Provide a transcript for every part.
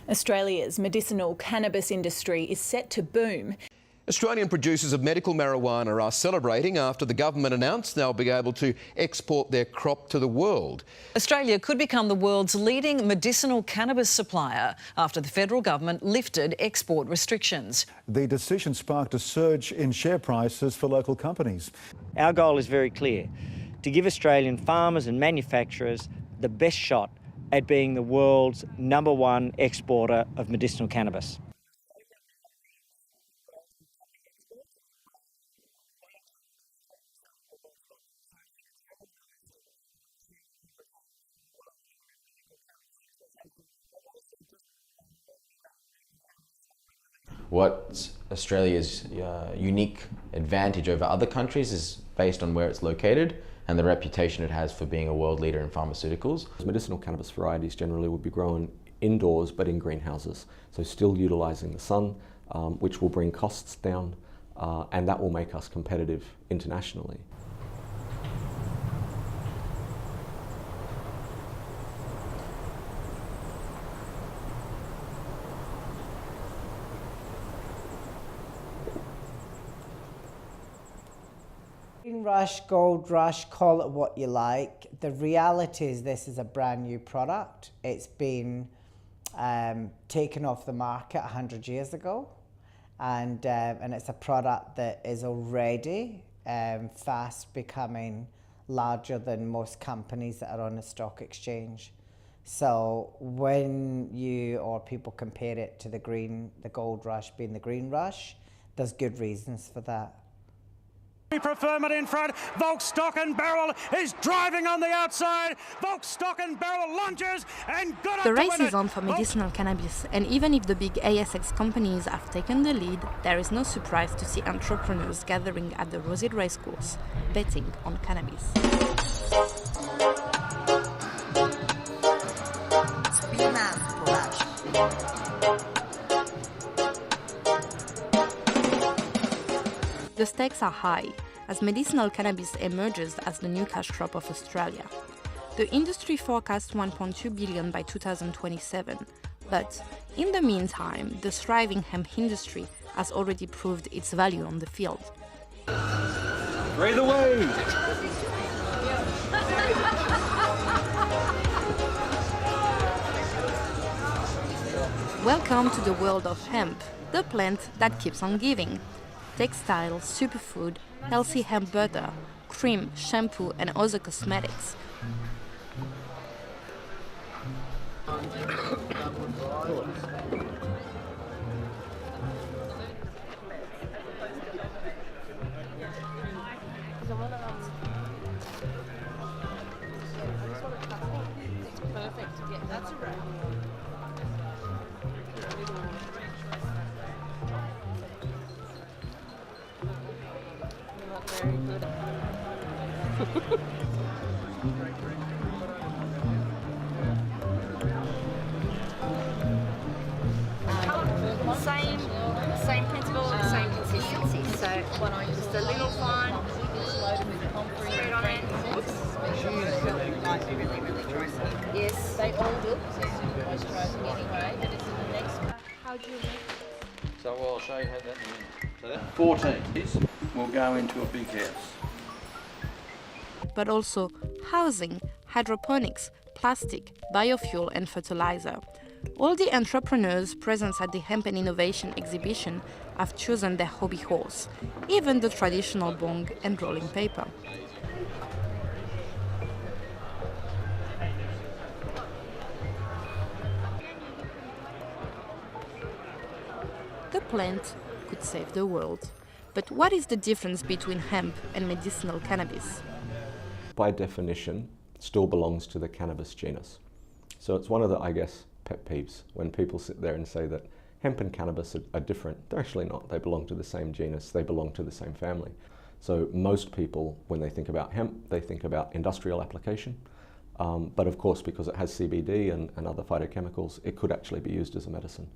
Australia's medicinal cannabis industry is set to boom. Australian producers of medical marijuana are celebrating after the government announced they'll be able to export their crop to the world. Australia could become the world's leading medicinal cannabis supplier after the federal government lifted export restrictions. The decision sparked a surge in share prices for local companies. Our goal is very clear: to give Australian farmers and manufacturers the best shot at being the world's #1 exporter of medicinal cannabis. What Australia's unique advantage over other countries is based on where it's located and the reputation it has for being a world leader in pharmaceuticals. Medicinal cannabis varieties generally would be grown indoors but in greenhouses, so still utilising the sun, which will bring costs down, and that will make us competitive internationally. Green rush, gold rush, call it what you like. The reality is this is a brand new product. It's been taken off the market 100 years ago, and it's a product that is already fast becoming larger than most companies that are on the stock exchange. So when you or people compare it to the gold rush being the green rush, there's good reasons for that. Preferment in front, Volk Stock and Barrel is driving on the outside, Volk Stock and Barrel lunges and got The race is on for medicinal cannabis, and even if the big ASX companies have taken the lead, there is no surprise to see entrepreneurs gathering at the Roseate Racecourse, betting on cannabis. The stakes are high, as medicinal cannabis emerges as the new cash crop of Australia. The industry forecasts 1.2 billion by 2027, but in the meantime, the thriving hemp industry has already proved its value on the field. Breathe away! Welcome to the world of hemp, the plant that keeps on giving. Textiles, superfood, healthy hemp butter, cream, shampoo and other cosmetics. Same principle, same consistency. So just a little fine, spread on it. Might be really, really dry. Yes, they all do. So it's moisturising anyway, but it's in the next. How do you make? So I'll show you how that in a minute. So that 14 will go into a big house. But also housing, hydroponics, plastic, biofuel and fertilizer. All the entrepreneurs present at the Hemp and Innovation exhibition have chosen their hobby horse, even the traditional bong and rolling paper. The plant could save the world. But what is the difference between hemp and medicinal cannabis? By definition, still belongs to the cannabis genus. So it's one of the, I guess, pet peeves when people sit there and say that hemp and cannabis are different. They're actually not. They belong to the same genus. They belong to the same family. So most people, when they think about hemp, they think about industrial application. But of course, because it has CBD and other phytochemicals, it could actually be used as a medicine.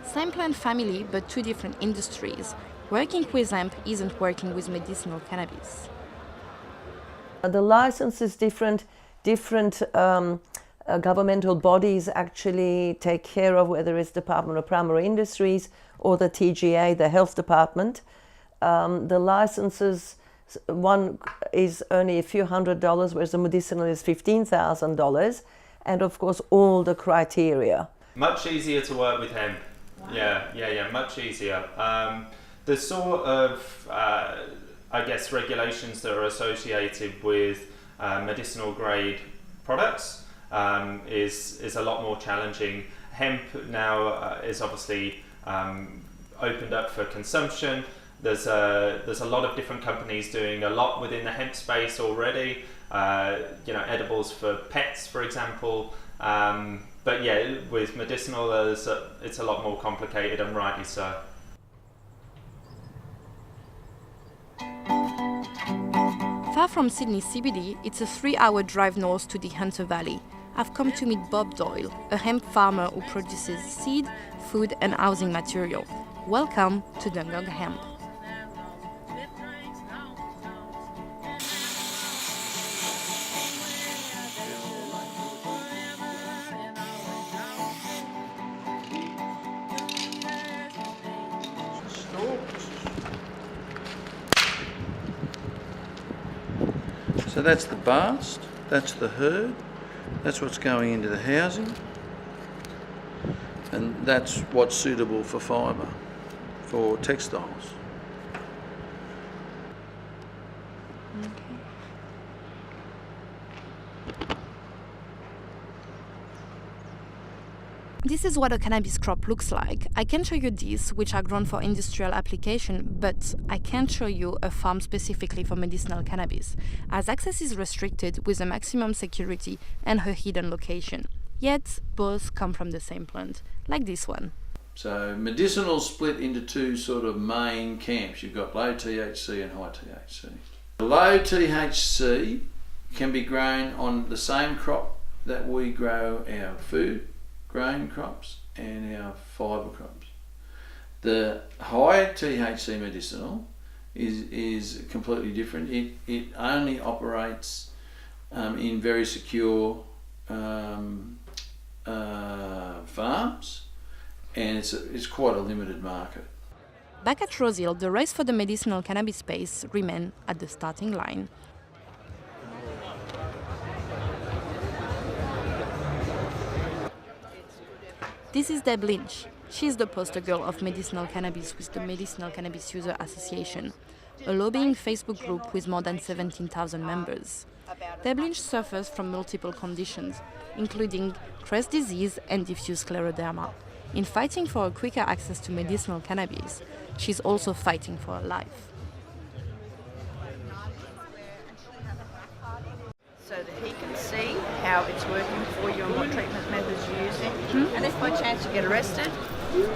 Same plant family, but two different industries. Working with hemp isn't working with medicinal cannabis. The license is different governmental bodies actually take care of, whether it's Department of Primary Industries or the TGA, the Health Department. The licenses, one is only a few $100s, whereas the medicinal is $15,000, and of course all the criteria. Much easier to work with hemp. Yeah, much easier. The sort of, I guess, regulations that are associated with medicinal grade products is a lot more challenging. Hemp now is obviously opened up for consumption. There's a lot of different companies doing a lot within the hemp space already. Edibles for pets, for example. But yeah, with medicinal, it's a lot more complicated, and rightly so. Far from Sydney CBD, it's a 3-hour drive north to the Hunter Valley. I've come to meet Bob Doyle, a hemp farmer who produces seed, food and housing material. Welcome to Dungog Hemp. So that's the bast, that's the herd, that's what's going into the housing, and that's what's suitable for fibre, for textiles. This is what a cannabis crop looks like. I can show you these, which are grown for industrial application, but I can't show you a farm specifically for medicinal cannabis, as access is restricted with a maximum security and a hidden location. Yet, both come from the same plant, like this one. So medicinal split into two sort of main camps. You've got low THC and high THC. Low THC can be grown on the same crop that we grow our food, grain crops and our fibre crops. The high THC medicinal is completely different. It only operates in very secure farms, and it's quite a limited market. Back at Rosehill, the race for the medicinal cannabis space remains at the starting line. This is Deb Lynch. She's the poster girl of medicinal cannabis with the Medicinal Cannabis User Association, a lobbying Facebook group with more than 17,000 members. Deb Lynch suffers from multiple conditions, including Crest disease and diffuse scleroderma. In fighting for a quicker access to medicinal cannabis, she's also fighting for her life. So that he can see how it's working for you and what treatment methods you're using. And if by chance you get arrested,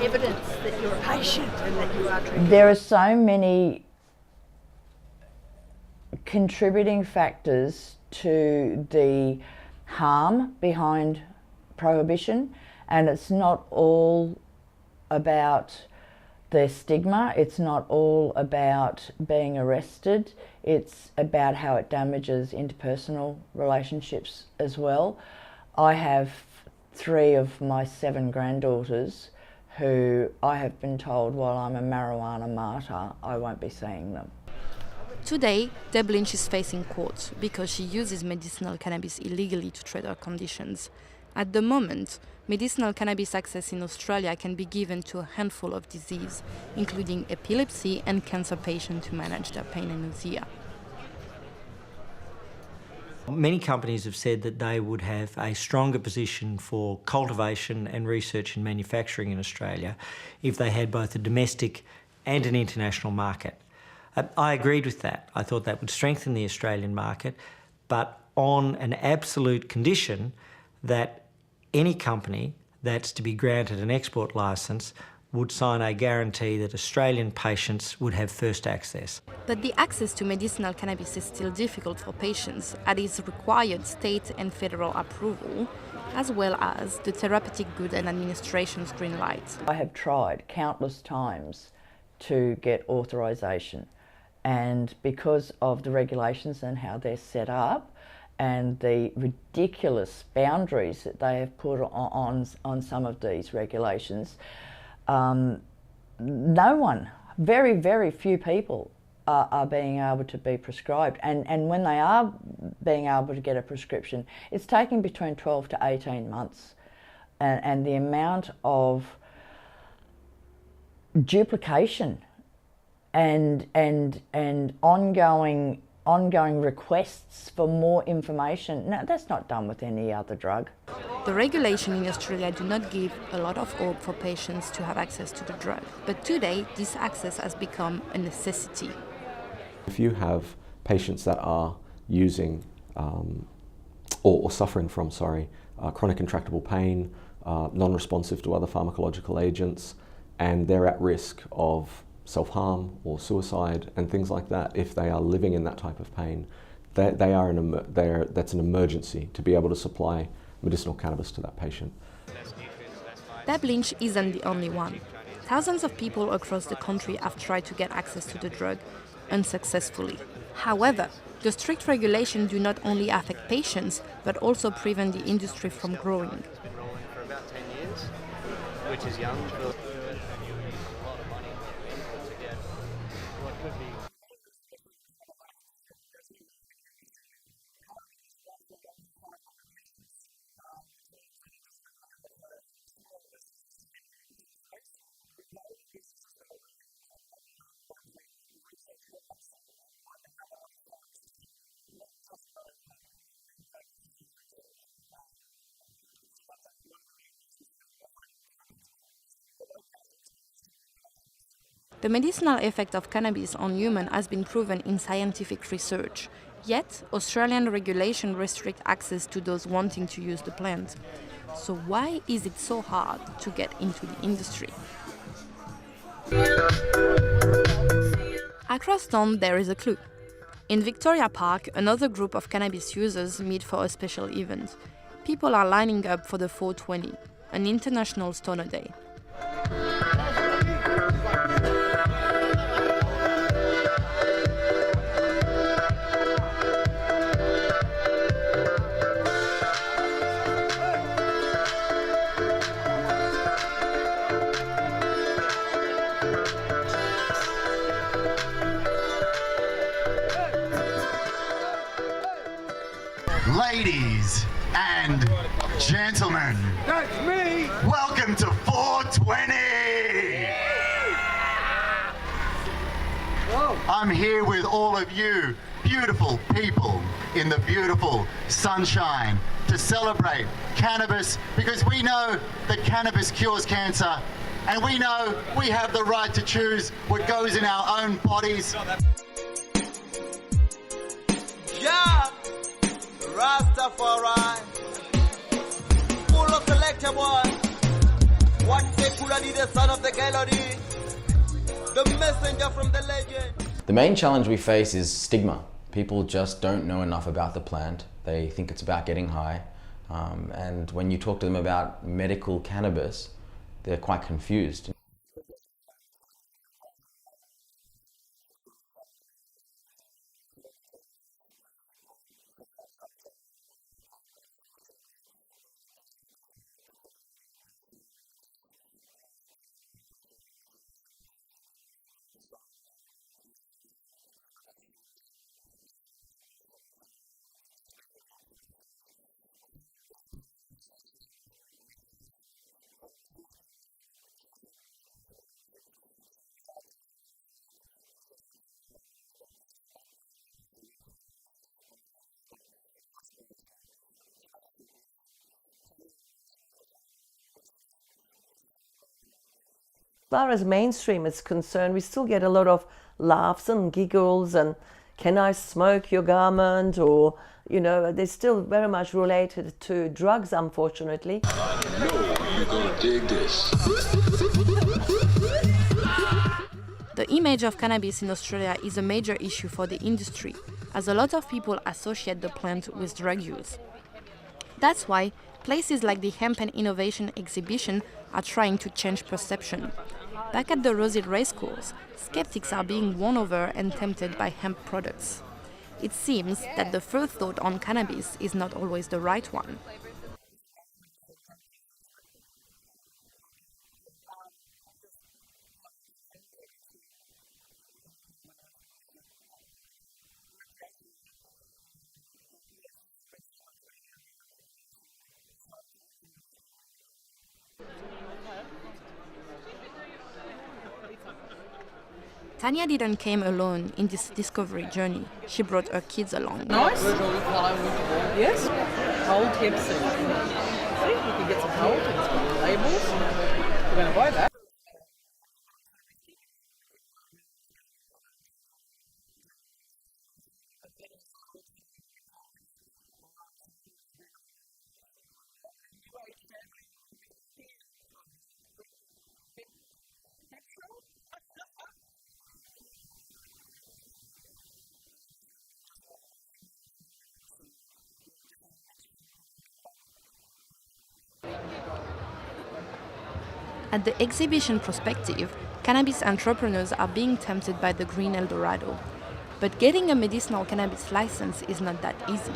evidence that you're a patient and that you are treated. There are so many contributing factors to the harm behind prohibition, and it's not all about the stigma, it's not all about being arrested, it's about how it damages interpersonal relationships as well. I have 3 of my 7 granddaughters who I have been told, while I'm a marijuana martyr, I won't be seeing them. Today, Deb Lynch is facing court because she uses medicinal cannabis illegally to treat her conditions. At the moment, medicinal cannabis access in Australia can be given to a handful of diseases, including epilepsy and cancer patients to manage their pain and nausea. Many companies have said that they would have a stronger position for cultivation and research and manufacturing in Australia if they had both a domestic and an international market. I agreed with that. I thought that would strengthen the Australian market, but on an absolute condition that any company that's to be granted an export licence would sign a guarantee that Australian patients would have first access. But the access to medicinal cannabis is still difficult for patients, as it required state and federal approval, as well as the Therapeutic Goods and Administration's green light. I have tried countless times to get authorisation, and because of the regulations and how they're set up, and the ridiculous boundaries that they have put on some of these regulations, no one, very, very few people are being able to be prescribed. And when they are being able to get a prescription, it's taking between 12 to 18 months. And the amount of duplication and ongoing requests for more information, no, that's not done with any other drug. The regulation in Australia do not give a lot of hope for patients to have access to the drug, but today this access has become a necessity. If you have patients that are using or suffering from, chronic intractable pain, non-responsive to other pharmacological agents, and they're at risk of self-harm or suicide and things like that, if they are living in that type of pain, that's an emergency to be able to supply medicinal cannabis to that patient. Deb Lynch isn't the only one. Thousands of people across the country have tried to get access to the drug, unsuccessfully. However, the strict regulations do not only affect patients, but also prevent the industry from growing. Been rolling for about 10 years, which is young. The medicinal effect of cannabis on humans has been proven in scientific research. Yet, Australian regulation restricts access to those wanting to use the plant. So why is it so hard to get into the industry? Across town there is a clue. In Victoria Park, another group of cannabis users meet for a special event. People are lining up for the 420, an international stoner day. Ladies and gentlemen, that's me. Welcome to 420. I'm here with all of you beautiful people in the beautiful sunshine to celebrate cannabis, because we know that cannabis cures cancer, and we know we have the right to choose what goes in our own bodies. Yeah, Rastafari, full of selector boy. What secularly the son of the Galileo, the messenger from the legend. The main challenge we face is stigma. People just don't know enough about the plant. They think it's about getting high. And when you talk to them about medical cannabis, they're quite confused. As far as mainstream is concerned, we still get a lot of laughs and giggles and can I smoke your garment, or, you know, they're still very much related to drugs, unfortunately. I know you're gonna dig this. The image of cannabis in Australia is a major issue for the industry, as a lot of people associate the plant with drug use. That's why places like the Hemp and Innovation exhibition are trying to change perception. Back at the Rosehill Racecourse, skeptics are being won over and tempted by hemp products. It seems that the first thought on cannabis is not always the right one. Tanya didn't come alone in this discovery journey. She brought her kids along. Nice. Yes. Cold hemp seed. See, you can get some cold. It's got labels. We're going to buy that. At the exhibition perspective, cannabis entrepreneurs are being tempted by the green Eldorado. But getting a medicinal cannabis license is not that easy.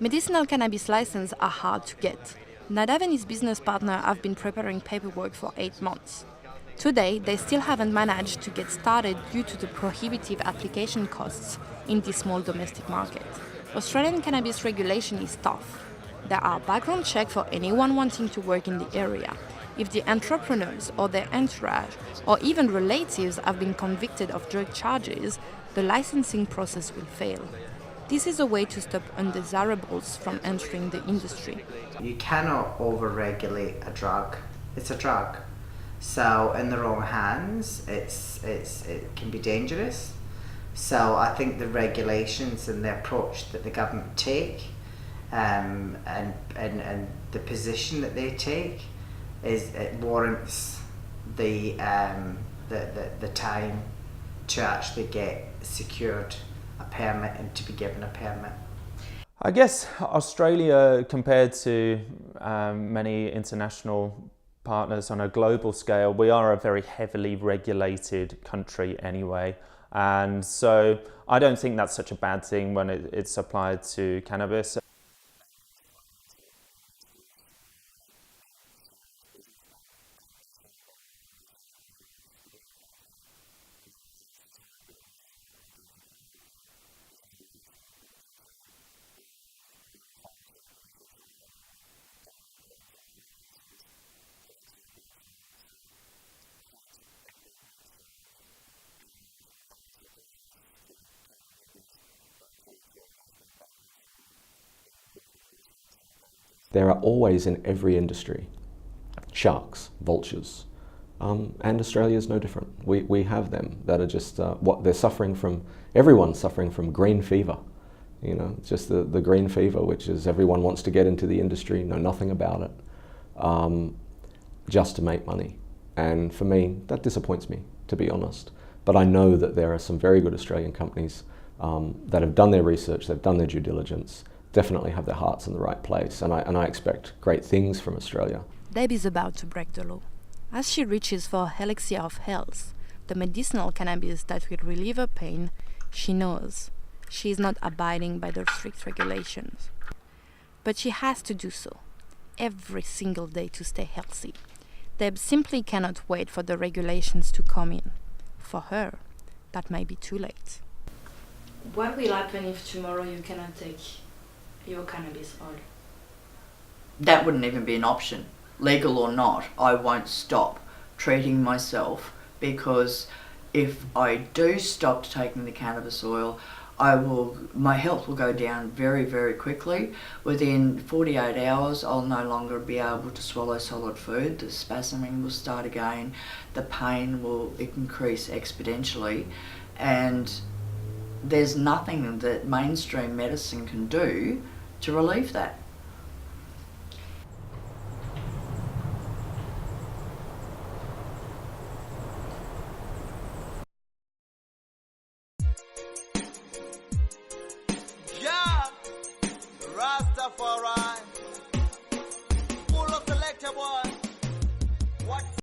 Medicinal cannabis licenses are hard to get. Nadav and his business partner have been preparing paperwork for 8 months. Today, they still haven't managed to get started due to the prohibitive application costs in this small domestic market. Australian cannabis regulation is tough. There are background checks for anyone wanting to work in the area. If the entrepreneurs or their entourage or even relatives have been convicted of drug charges, the licensing process will fail. This is a way to stop undesirables from entering the industry. You cannot over-regulate a drug. It's a drug. So in the wrong hands, it can be dangerous. So I think the regulations and the approach that the government take and the position that they take it warrants the time to actually get secured a permit and to be given a permit. I guess Australia, compared to many international partners on a global scale, we are a very heavily regulated country anyway. And so I don't think that's such a bad thing when it's applied to cannabis. There are always in every industry sharks, vultures, and Australia is no different. We have them that are just what they're suffering from. Everyone's suffering from green fever. You know, just the green fever, which is everyone wants to get into the industry, know nothing about it, just to make money. And for me, that disappoints me, to be honest. But I know that there are some very good Australian companies that have done their research, they've done their due diligence, definitely have their hearts in the right place, and I expect great things from Australia. Deb is about to break the law. As she reaches for her elixir of health, the medicinal cannabis that will relieve her pain, she knows she is not abiding by the strict regulations. But she has to do so, every single day to stay healthy. Deb simply cannot wait for the regulations to come in. For her, that may be too late. What will happen if tomorrow you cannot take your cannabis oil? That wouldn't even be an option. Legal or not, I won't stop treating myself because if I do stop taking the cannabis oil, my health will go down very, very quickly. Within 48 hours, I'll no longer be able to swallow solid food. The spasming will start again. The pain will increase exponentially. And there's nothing that mainstream medicine can do to relieve that. Yeah, Rastafari.